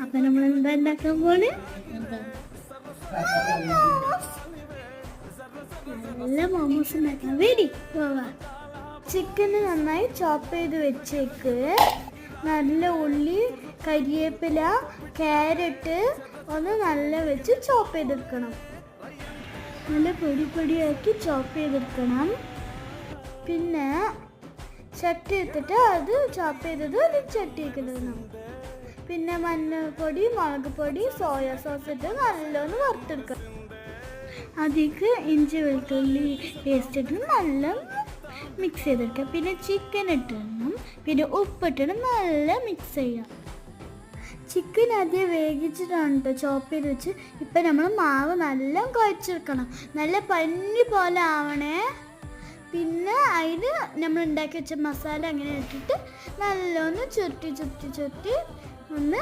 അപ്പൊ നമ്മൾ എന്താ ഉണ്ടാക്കാൻ പോണ്? നല്ല മോമോസ് ഉണ്ടാക്കാൻ വേണ്ടി പോവാ. ചിക്കന് നന്നായി ചോപ്പ് ചെയ്ത് വെച്ചേക്ക്. നല്ല ഉള്ളി, കരിവേപ്പില, ക്യാരറ്റ് ഒന്ന് നല്ല വെച്ച് ചോപ്പ് ചെയ്തെടുക്കണം. നല്ല പൊടിയാക്കി ചോപ്പ് ചെയ്തെടുക്കണം. പിന്നെ ചട്ടി എടുത്തിട്ട് അത് ചോപ്പ് ചെയ്തത് ഒരു ചട്ടിയൊക്കെ ഇടണം. പിന്നെ മഞ്ഞൾപ്പൊടി, മുളക് പൊടി, സോയാ സോസ് ഇട്ട് നല്ലോണം വറുത്തെടുക്കണം. അതിലേക്ക് ഇഞ്ചി വെളുത്തുള്ളി പേസ്റ്റ് ഇട്ട് നല്ല മിക്സ് ചെയ്തെടുക്കുക. പിന്നെ ചിക്കൻ ഇട്ടിടണം. പിന്നെ ഉപ്പിട്ടിട്ട് നല്ല മിക്സ് ചെയ്യാം. ചിക്കൻ ആദ്യം വേവിച്ചിട്ടാണ് കേട്ടോ ചോപ്പ് ചെയ്ത് വെച്ച്. ഇപ്പം നമ്മൾ മാവ് നല്ല കുഴച്ചെടുക്കണം. നല്ല പഞ്ഞി പോലെ ആവണേ. പിന്നെ അതിന് നമ്മൾ ഉണ്ടാക്കി വെച്ച മസാല അങ്ങനെ ഇട്ടിട്ട് നല്ലോണം ചുരുട്ടി ഒന്ന്